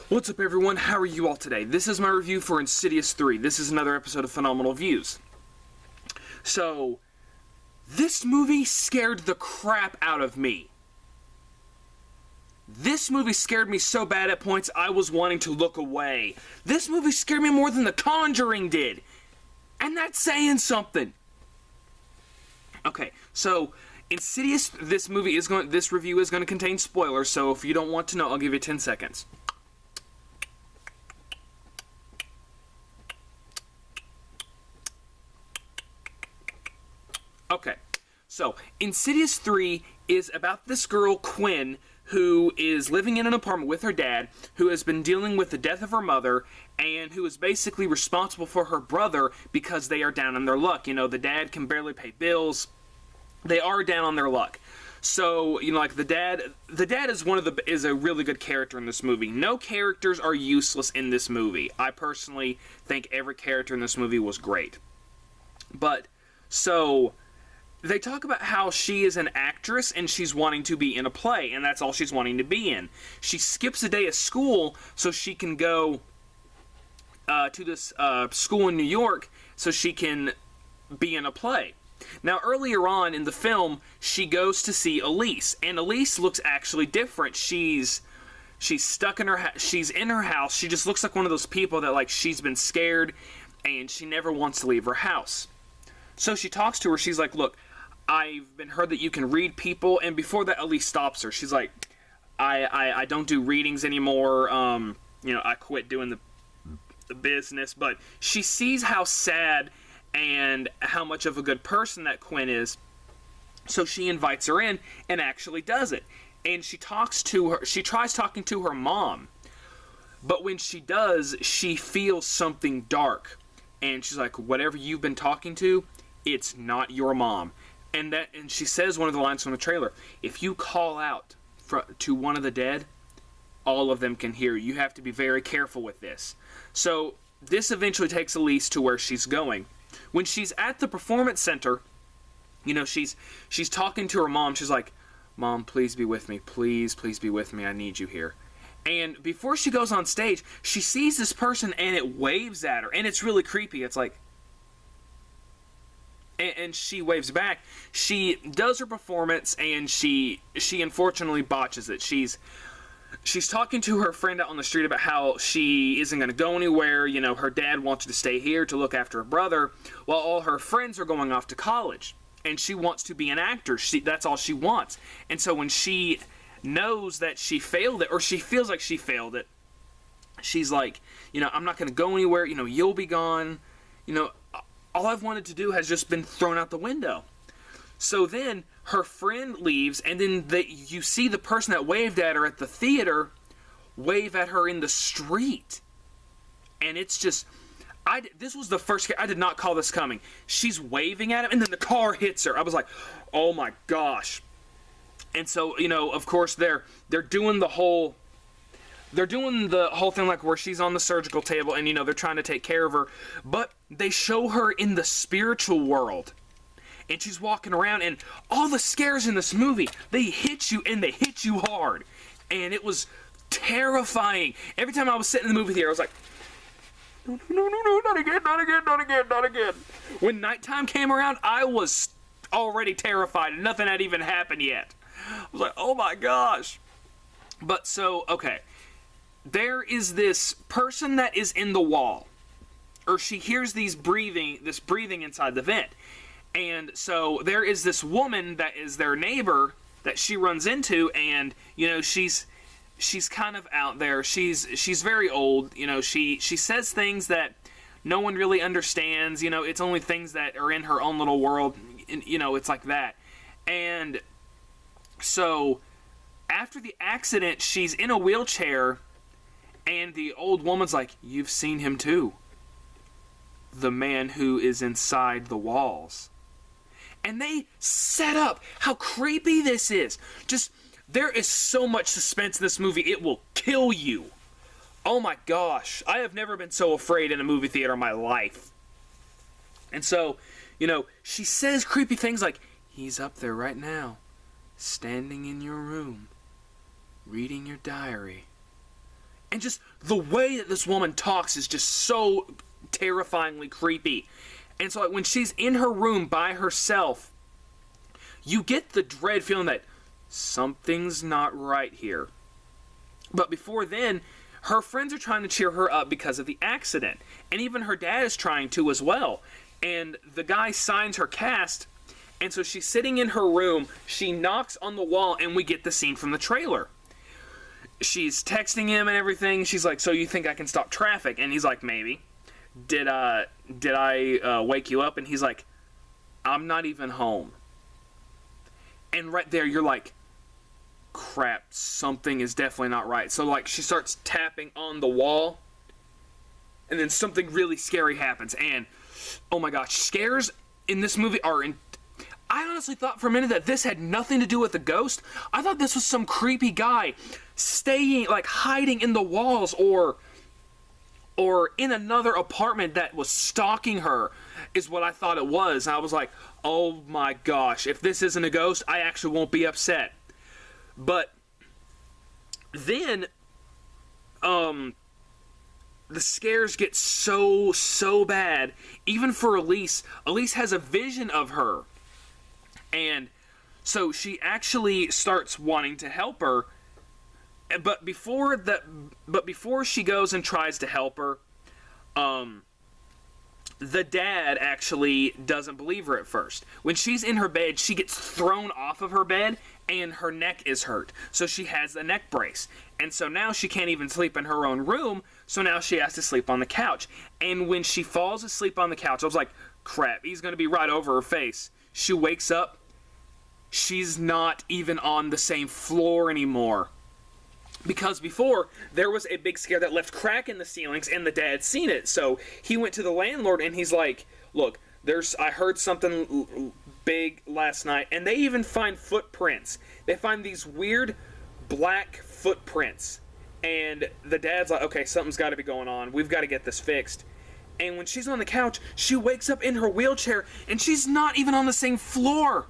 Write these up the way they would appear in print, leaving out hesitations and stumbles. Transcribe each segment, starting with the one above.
What's up everyone, how are you all today? This is my review for Insidious 3. This is another episode of Phenomenal Views. So, this movie scared the crap out of me. This movie scared me so bad at points I was wanting to look away. This movie scared me more than The Conjuring did. And that's saying something. Okay, so Insidious, this review is going to contain spoilers, so if you don't want to know, I'll give you 10 seconds. Okay, so Insidious 3 is about this girl, Quinn, who is living in an apartment with her dad, who has been dealing with the death of her mother, and who is basically responsible for her brother because they are down on their luck. You know, the dad can barely pay bills. They are down on their luck. So, you know, like the dad is a really good character in this movie. No characters are useless in this movie. I personally think every character in this movie was great. But, so they talk about how she is an actress and she's wanting to be in a play, and that's all she's wanting to be in. She skips a day of school so she can go to this school in New York so she can be in a play. Now, earlier on in the film, she goes to see Elise, and Elise looks actually different. She's stuck in she's in her house. She just looks like one of those people that, like, she's been scared and she never wants to leave her house. So she talks to her. She's like, look, I've been heard that you can read people, and before that, Elise stops her. She's like, I don't do readings anymore. You know, I quit doing the business. But she sees how sad and how much of a good person that Quinn is, so she invites her in and actually does it. And she talks to her. She tries talking to her mom, but when she does, she feels something dark, and she's like, "Whatever you've been talking to, it's not your mom." And she says one of the lines from the trailer, if you call out to one of the dead, all of them can hear you. You have to be very careful with this. So this eventually takes Elise to where she's going. When she's at the performance center, you know, she's talking to her mom. She's like, Mom, please be with me. Please, please be with me. I need you here. And before she goes on stage, she sees this person and it waves at her. And it's really creepy. It's like, and she waves back. She does her performance, and she unfortunately botches it. She's talking to her friend out on the street about how she isn't going to go anywhere. You know, her dad wants her to stay here to look after her brother, while all her friends are going off to college. And she wants to be an actor. That's all she wants. And so when she knows that she failed it, or she feels like she failed it, she's like, you know, I'm not going to go anywhere. You know, you'll be gone. You know, all I've wanted to do has just been thrown out the window. So then her friend leaves, and then you see the person that waved at her at the theater wave at her in the street. And it's just, this was the first, I did not call this coming. She's waving at him, and then the car hits her. I was like, oh my gosh. And so, you know, of course, they're doing the whole thing, like, where she's on the surgical table and, you know, they're trying to take care of her. But they show her in the spiritual world. And she's walking around, and all the scares in this movie, they hit you, and they hit you hard. And it was terrifying. Every time I was sitting in the movie theater, I was like, no, not again, not again, not again, not again. When nighttime came around, I was already terrified, and nothing had even happened yet. I was like, oh my gosh. But so, okay. There is this person that is in the wall, or she hears this breathing inside the vent. And so there is this woman that is their neighbor that she runs into, and, you know, she's kind of out there. She's very old. You know, she says things that no one really understands. You know, it's only things that are in her own little world. You know, it's like that. And so after the accident, she's in a wheelchair, and the old woman's like, you've seen him too. The man who is inside the walls. And they set up how creepy this is. Just, there is so much suspense in this movie, it will kill you. Oh my gosh. I have never been so afraid in a movie theater in my life. And so, you know, she says creepy things like, he's up there right now, standing in your room, reading your diary. And just the way that this woman talks is just so terrifyingly creepy. And so, like, when she's in her room by herself, you get the dread feeling that something's not right here. But before then, her friends are trying to cheer her up because of the accident. And even her dad is trying to as well. And the guy signs her cast. And so she's sitting in her room. She knocks on the wall, and we get the scene from the trailer. She's texting him and everything. She's like, so you think I can stop traffic? And he's like, maybe. Did I wake you up? And he's like, I'm not even home. And right there, you're like, crap, something is definitely not right. So, like, she starts tapping on the wall, and then something really scary happens. And, oh my gosh, scares in this movie are I honestly thought for a minute that this had nothing to do with the ghost. I thought this was some creepy guy staying, like, hiding in the walls or in another apartment that was stalking her, is what I thought it was. And I was like, oh my gosh, if this isn't a ghost, I actually won't be upset. But then, the scares get so bad, even for Elise. Elise has a vision of her. And so she actually starts wanting to help her. But before she goes and tries to help her, the dad actually doesn't believe her at first. When she's in her bed, she gets thrown off of her bed, and her neck is hurt. So she has a neck brace. And so now she can't even sleep in her own room, so now she has to sleep on the couch. And when she falls asleep on the couch, I was like, crap, he's going to be right over her face. She wakes up, she's not even on the same floor anymore. Because before, there was a big scare that left crack in the ceilings, and the dad seen it. So he went to the landlord, and he's like, look, I heard something big last night. And they even find footprints. They find these weird black footprints. And the dad's like, okay, something's got to be going on. We've got to get this fixed. And when she's on the couch, she wakes up in her wheelchair, and she's not even on the same floor.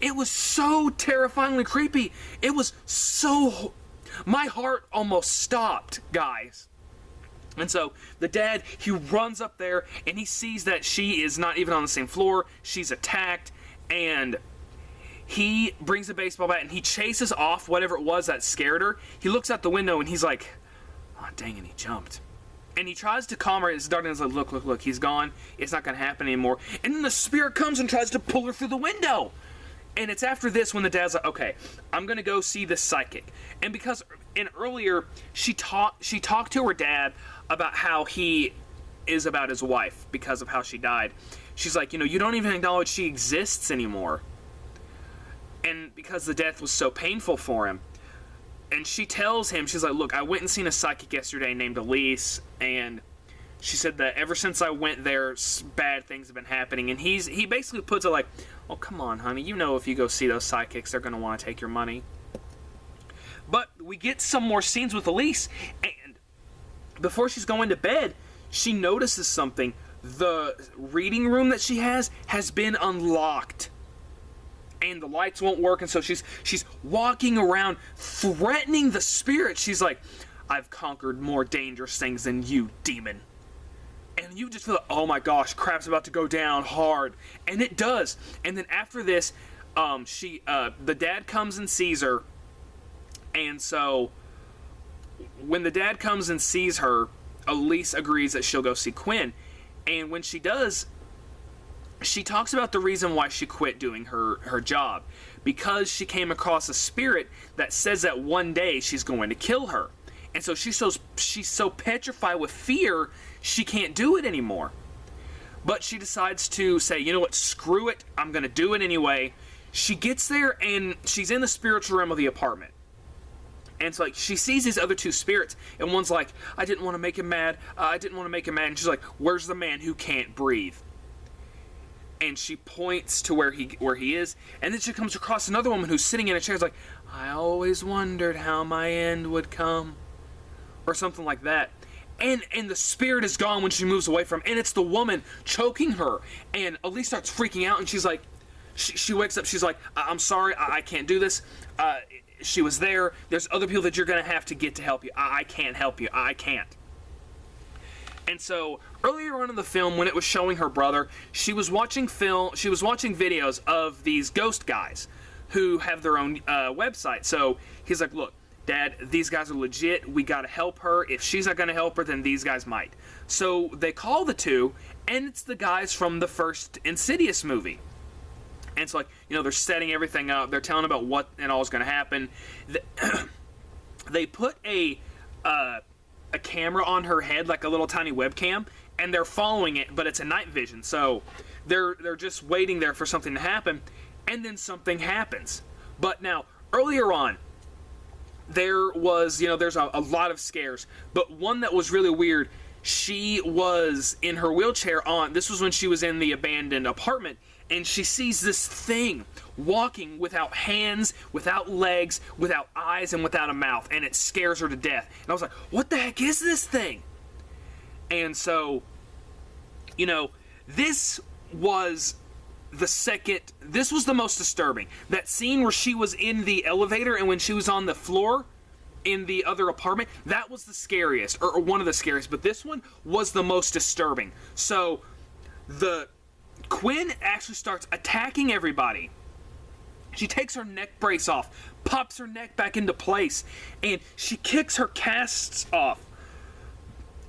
It was so terrifyingly creepy. It was so... My heart almost stopped, guys. And so, the dad, he runs up there, and he sees that she is not even on the same floor. She's attacked, and he brings a baseball bat, and he chases off whatever it was that scared her. He looks out the window, and he's like, oh, dang it, he jumped. And he tries to calm her. His daughter is like, look, he's gone. It's not going to happen anymore. And then the spirit comes and tries to pull her through the window. And it's after this when the dad's like, okay, I'm going to go see this psychic. And because earlier she talked to her dad about how he is about his wife because of how she died. She's like, you don't even acknowledge she exists anymore. And because the death was so painful for him. And she tells him, she's like, look, I went and seen a psychic yesterday named Elise, and she said that ever since I went there, bad things have been happening. And he basically puts it like, oh, come on, honey. If you go see those psychics, they're going to want to take your money. But we get some more scenes with Elise. And before she's going to bed, she notices something. The reading room that she has been unlocked. And the lights won't work. And so she's walking around threatening the spirit. She's like, I've conquered more dangerous things than you, demon. And you just feel like, oh my gosh, crap's about to go down hard. And it does. And then after this, the dad comes and sees her. And so, when the dad comes and sees her, Elise agrees that she'll go see Quinn. And when she does, she talks about the reason why she quit doing her job. Because she came across a spirit that says that one day she's going to kill her. And so she's so petrified with fear, she can't do it anymore. But she decides to say, you know what, screw it, I'm going to do it anyway. She gets there, and she's in the spiritual realm of the apartment. And so, like, she sees these other two spirits, and one's like, I didn't want to make him mad, and she's like, where's the man who can't breathe? And she points to where he is, and then she comes across another woman who's sitting in a chair, like, I always wondered how my end would come. Or something like that. And the spirit is gone when she moves away from him. And it's the woman choking her. And Elise starts freaking out. And she's like, she wakes up. She's like, I'm sorry. I can't do this. she was there. There's other people that you're going to have to get to help you. I can't help you. I can't. And so earlier on in the film, when it was showing her brother, she was watching videos of these ghost guys who have their own website. So he's like, look, Dad, these guys are legit. We got to help her. If she's not going to help her, then these guys might. So they call the two, and it's the guys from the first Insidious movie. And it's like, they're setting everything up. They're telling about what and all is going to happen. They put a camera on her head, like a little tiny webcam, and they're following it, but it's a night vision. So they're just waiting there for something to happen, and then something happens. But now, earlier on, there was, there's a lot of scares, but one that was really weird, she was in her wheelchair this was when she was in the abandoned apartment, and she sees this thing walking without hands, without legs, without eyes, and without a mouth, and it scares her to death. And I was like, what the heck is this thing? And so, this was the most disturbing. That scene where she was in the elevator and when she was on the floor in the other apartment, that was the scariest, or one of the scariest, but this one was the most disturbing. So, Quinn actually starts attacking everybody. She takes her neck brace off, pops her neck back into place, and she kicks her casts off.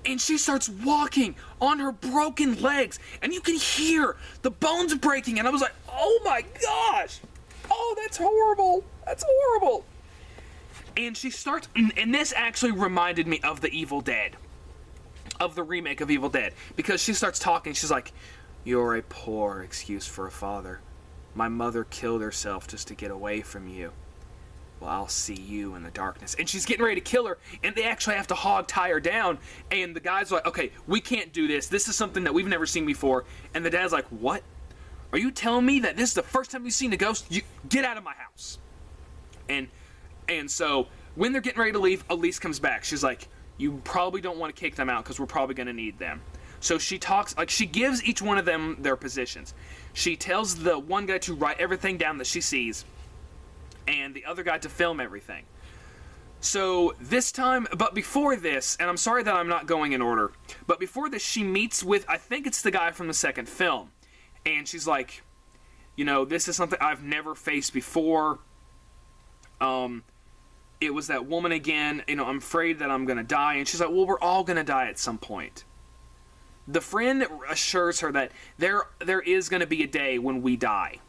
And she starts walking on her broken legs, and you can hear the bones breaking, and I was like, oh my gosh! Oh, that's horrible! That's horrible! And she starts, and this actually reminded me of the Evil Dead, of the remake of Evil Dead, because she starts talking, she's like, you're a poor excuse for a father. My mother killed herself just to get away from you. Well, I'll see you in the darkness. And she's getting ready to kill her, and they actually have to hog tie her down, and the guy's like, okay, we can't do this. This is something that we've never seen before. And the dad's like, what? Are you telling me that this is the first time you've seen a ghost? You get out of my house. And so, when they're getting ready to leave, Elise comes back. She's like, you probably don't want to kick them out because we're probably going to need them. So she gives each one of them their positions. She tells the one guy to write everything down that she sees, and the other guy to film everything. So this time, but before this, and I'm sorry that I'm not going in order, but before this, she meets with, I think it's the guy from the second film, and she's like, this is something I've never faced before. It was that woman again, I'm afraid that I'm going to die, and she's like, well, we're all going to die at some point. The friend assures her that there is going to be a day when we die.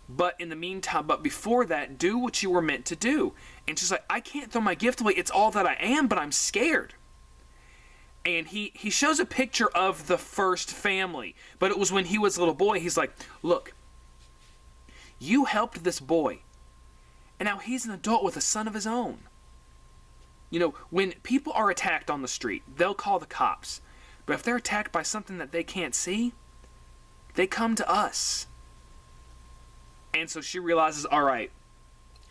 But in the meantime, but before that, do what you were meant to do. And she's like, I can't throw my gift away. It's all that I am, but I'm scared. And he shows a picture of the first family. But it was when he was a little boy. He's like, look, you helped this boy. And now he's an adult with a son of his own. When people are attacked on the street, they'll call the cops. But if they're attacked by something that they can't see, they come to us. And so she realizes, all right.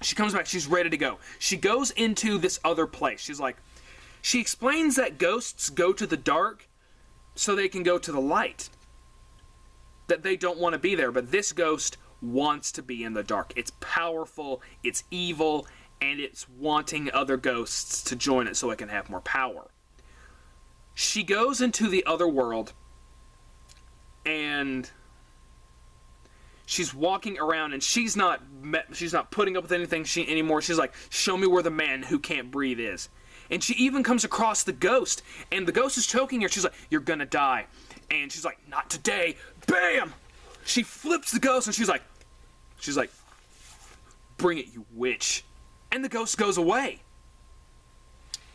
She comes back. She's ready to go. She goes into this other place. She explains that ghosts go to the dark so they can go to the light. That they don't want to be there. But this ghost wants to be in the dark. It's powerful. It's evil. And it's wanting other ghosts to join it so it can have more power. She goes into the other world, and she's walking around, and she's not putting up with anything anymore. She's like, show me where the man who can't breathe is. And she even comes across the ghost, and the ghost is choking her. She's like, you're gonna die. And she's like, not today. Bam! She flips the ghost, and she's like, bring it, you witch. And the ghost goes away.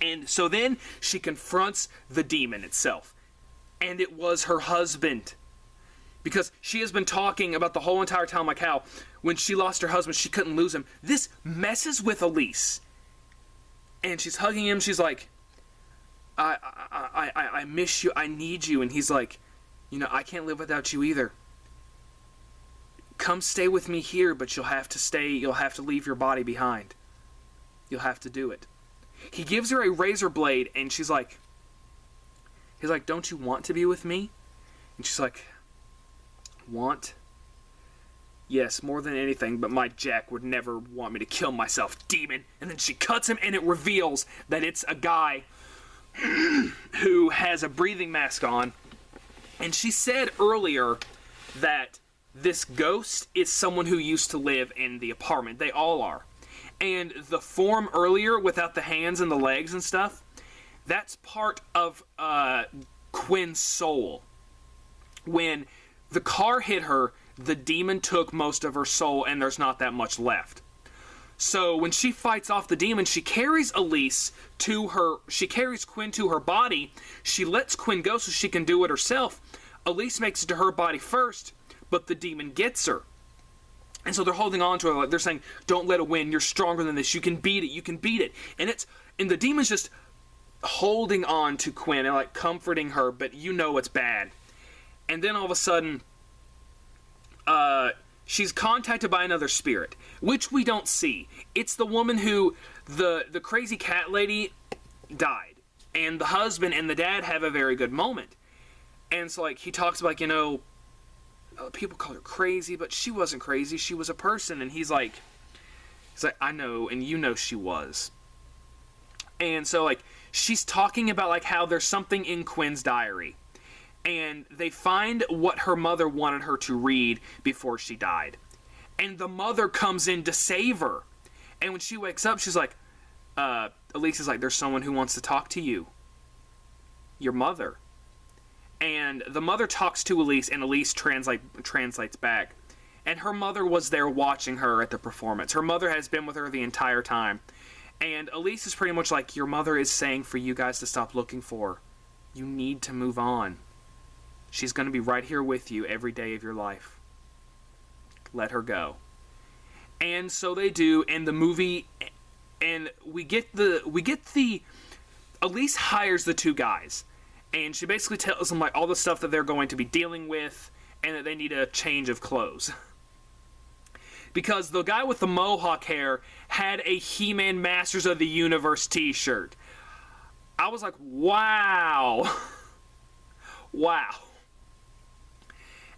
And so then she confronts the demon itself. And it was her husband. Because she has been talking about the whole entire time, like how when she lost her husband, she couldn't lose him. This messes with Elise. And she's hugging him. She's like, I miss you. I need you. And he's like, I can't live without you either. Come stay with me here, but you'll have to leave your body behind. You'll have to do it. He gives her a razor blade, and he's like, don't you want to be with me? And she's like, want? Yes, more than anything, but my Jack would never want me to kill myself, demon. And then she cuts him, and it reveals that it's a guy who has a breathing mask on. And she said earlier that this ghost is someone who used to live in the apartment. They all are. And the form earlier, without the hands and the legs and stuff, that's part of Quinn's soul. When the car hit her, the demon took most of her soul, and there's not that much left. So when she fights off the demon, she carries she carries Quinn to her body. She lets Quinn go so she can do it herself. Elise makes it to her body first, but the demon gets her. And so they're holding on to her, like they're saying, don't let it win, you're stronger than this, you can beat it, you can beat it. And the demon's just holding on to Quinn and like comforting her, but you know it's bad. And then all of a sudden, she's contacted by another spirit, which we don't see. It's the woman who, the crazy cat lady died. And the husband and the dad have a very good moment. And so, like, he talks about, people call her crazy, but she wasn't crazy. She was a person. And he's like, I know, and you know she was. And so, like, she's talking about, like, how there's something in Quinn's diary. And they find what her mother wanted her to read before she died. And the mother comes in to save her. And when she wakes up, she's like, Elise is like, there's someone who wants to talk to you. Your mother. And the mother talks to Elise, and Elise translates back. And her mother was there watching her at the performance. Her mother has been with her the entire time. And Elise is pretty much like, your mother is saying for you guys to stop looking for her. You need to move on. She's going to be right here with you every day of your life. Let her go. And so they do, and the movie, and we get the, Elise hires the two guys, and she basically tells them, like, all the stuff that they're going to be dealing with, and that they need a change of clothes. Because the guy with the mohawk hair had a He-Man Masters of the Universe t-shirt. I was like, wow. Wow.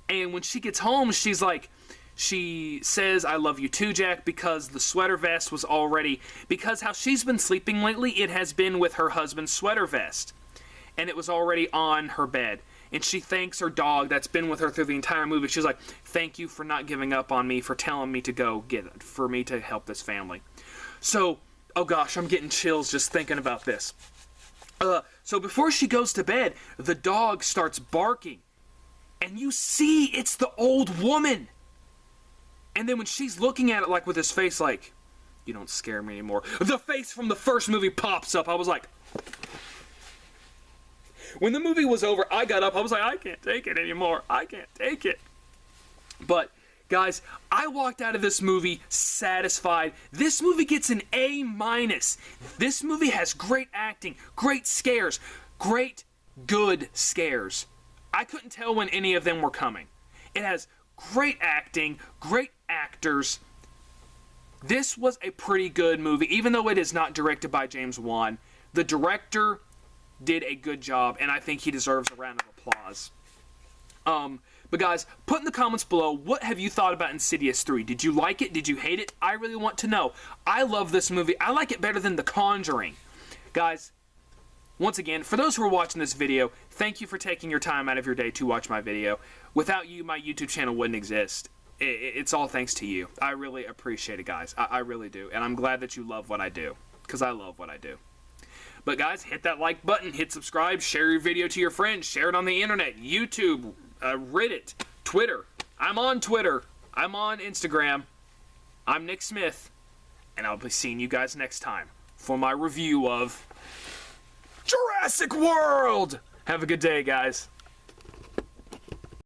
And when she gets home, she's like, she says, I love you too, Jack, because the sweater vest was already, because how she's been sleeping lately, it has been with her husband's sweater vest. And it was already on her bed. And she thanks her dog that's been with her through the entire movie. She's like, thank you for not giving up on me, for telling me to go get it, for me to help this family. So, oh gosh, I'm getting chills just thinking about this. So before she goes to bed, the dog starts barking. And you see it's the old woman. And then when she's looking at it, like, with his face like, you don't scare me anymore, the face from the first movie pops up. I was like, when the movie was over, I got up. I was like, I can't take it anymore. I can't take it. But, guys, I walked out of this movie satisfied. This movie gets an A-. This movie has great acting, great scares, great, good scares. I couldn't tell when any of them were coming. It has great acting, great actors. This was a pretty good movie, even though it is not directed by James Wan. The director did a good job, and I think he deserves a round of applause. But guys, put in the comments below, what have you thought about Insidious 3? Did you like it? Did you hate it? I really want to know. I love this movie. I like it better than The Conjuring. Guys, once again, for those who are watching this video, thank you for taking your time out of your day to watch my video. Without you, my YouTube channel wouldn't exist. It's all thanks to you. I really appreciate it, guys. I really do. And I'm glad that you love what I do, because I love what I do. But guys, hit that like button, hit subscribe, share your video to your friends, share it on the internet, YouTube, Reddit, Twitter. I'm on Twitter. I'm on Instagram. I'm Nick Smith, and I'll be seeing you guys next time for my review of Jurassic World. Have a good day, guys.